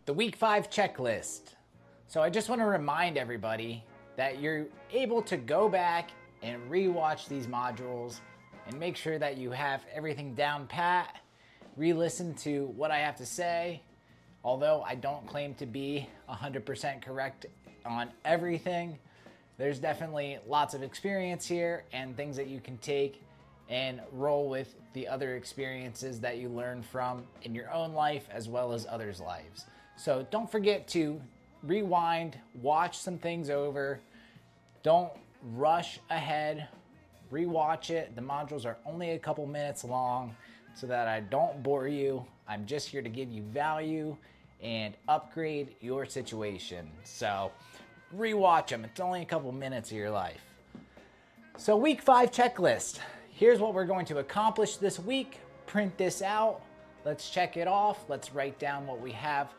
The week 5 checklist. So I just want to remind everybody that you're able to go back and rewatch these modules and make sure that you have everything down pat, re-listen to what I have to say. Although I don't claim to be 100% correct on everything, there's definitely lots of experience here and things that you can take and roll with the other experiences that you learn from in your own life as well as others' lives. So don't forget to rewind, watch some things over. Don't rush ahead, rewatch it. The modules are only a couple minutes long so that I don't bore you. I'm just here to give you value and upgrade your situation. So rewatch them. It's only a couple minutes of your life. So week 5 checklist. Here's what we're going to accomplish this week. Print this out. Let's check it off. Let's write down what we have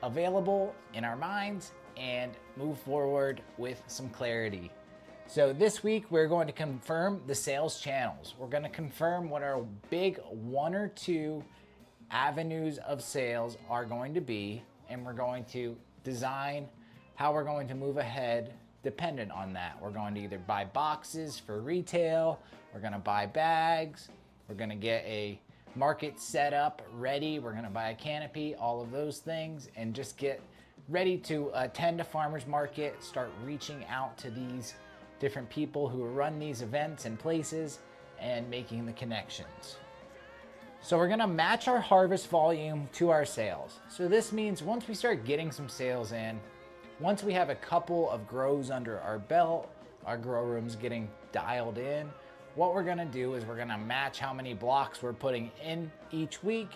available in our minds and move forward with some clarity. So this week we're going to confirm the sales channels. We're going to confirm what our big 1 or 2 avenues of sales are going to be, and we're going to design how we're going to move ahead dependent on that. We're going to either buy boxes for retail, we're going to buy bags, we're going to get a market set up ready, we're going to buy a canopy, all of those things, and just get ready to attend a farmer's market, start reaching out to these different people who run these events and places and making the connections. So we're gonna match our harvest volume to our sales. So this means once we start getting some sales in, once we have a couple of grows under our belt, our grow room's getting dialed in, what we're gonna do is we're gonna match how many blocks we're putting in each week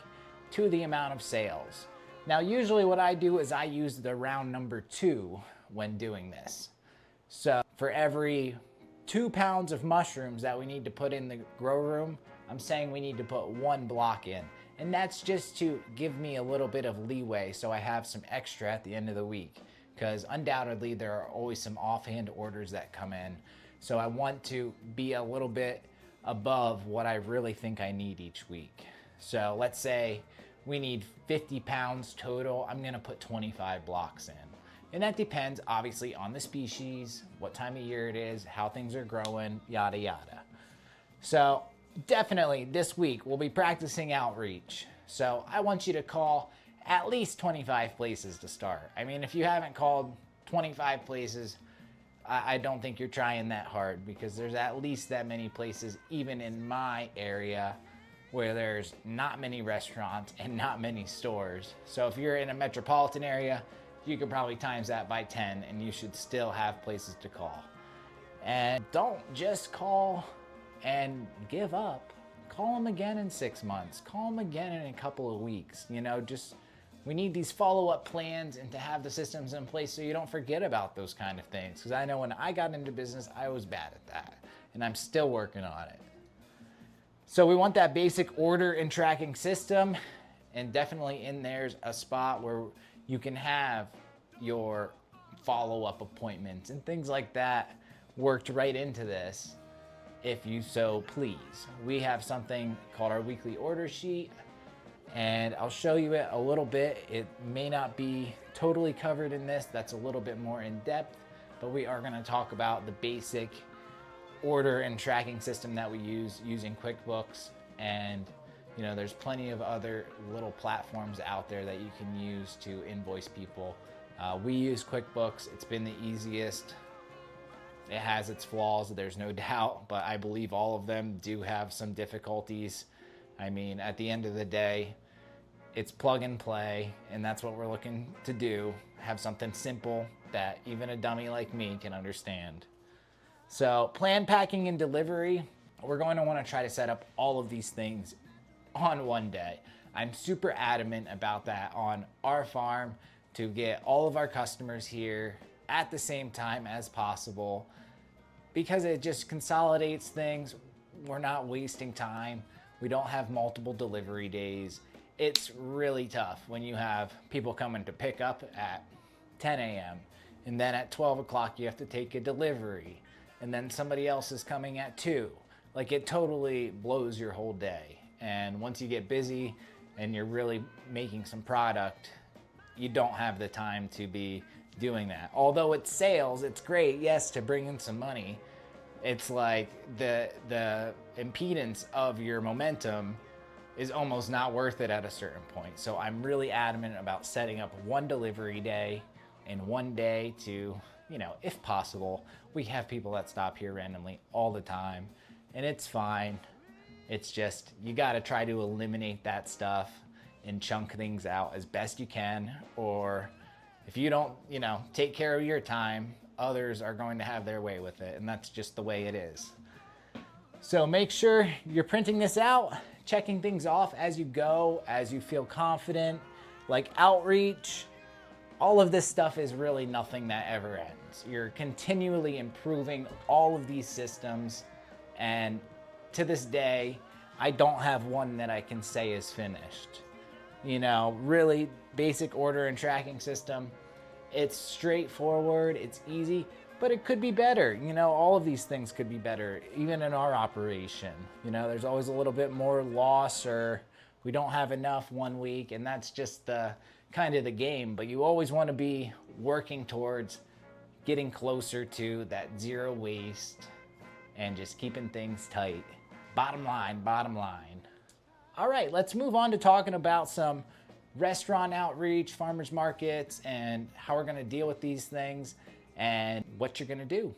to the amount of sales. Now, usually what I do is I use the round number 2 when doing this. So for every 2 pounds of mushrooms that we need to put in the grow room, I'm saying we need to put 1 block in. And that's just to give me a little bit of leeway so I have some extra at the end of the week. Because undoubtedly there are always some offhand orders that come in. So I want to be a little bit above what I really think I need each week. So let's say we need 50 pounds total. I'm gonna put 25 blocks in. And that depends obviously on the species, what time of year it is, how things are growing, yada yada. So definitely this week we'll be practicing outreach. So I want you to call at least 25 places to start. I mean, if you haven't called 25 places, I don't think you're trying that hard, because there's at least that many places, even in my area, where there's not many restaurants and not many stores. So if you're in a metropolitan area, you could probably times that by 10 and you should still have places to call. And don't just call and give up. Call them again in 6 months. Call them again in a couple of weeks. You know, we need these follow-up plans and to have the systems in place so you don't forget about those kind of things. Because I know when I got into business, I was bad at that, and I'm still working on it. So we want that basic order and tracking system, and definitely in there's a spot where you can have your follow-up appointments and things like that worked right into this if you so please. We have something called our weekly order sheet, and I'll show you it a little bit. It may not be totally covered in this. That's a little bit more in depth, but we are going to talk about the basic order and tracking system that we use using QuickBooks. And you know, there's plenty of other little platforms out there that you can use to invoice people. We use QuickBooks. It's been the easiest. It has its flaws, there's no doubt, but I believe all of them do have some difficulties. I mean, at the end of the day, it's plug and play, and that's what we're looking to do. Have something simple that even a dummy like me can understand. So plan, packing, and delivery. We're going to want to try to set up all of these things on one day. I'm super adamant about that on our farm, to get all of our customers here at the same time as possible, because it just consolidates things. We're not wasting time. We don't have multiple delivery days. It's really tough when you have people coming to pick up at 10 a.m. and then at 12 o'clock you have to take a delivery, and then somebody else is coming at 2. Like, it totally blows your whole day. And once you get busy and you're really making some product, you don't have the time to be doing that. Although it's sales, it's great, yes, to bring in some money. It's like the impedance of your momentum is almost not worth it at a certain point. So I'm really adamant about setting up one delivery day and one day to, you know, if possible. We have people that stop here randomly all the time, and it's fine. It's just, you gotta try to eliminate that stuff and chunk things out as best you can, or if you don't, you know, take care of your time, others are going to have their way with it, and that's just the way it is. So make sure you're printing this out, checking things off as you go, as you feel confident, like outreach. All of this stuff is really nothing that ever ends. You're continually improving all of these systems, and to this day, I don't have one that I can say is finished. You know, really basic order and tracking system. It's straightforward, it's easy, but it could be better. You know, all of these things could be better, even in our operation. You know, there's always a little bit more loss, or we don't have enough one week, and that's just the kind of the game. But you always want to be working towards getting closer to that zero waste and just keeping things tight. Bottom line, bottom line. All right, let's move on to talking about some restaurant outreach, farmers markets, and how we're gonna deal with these things and what you're gonna do.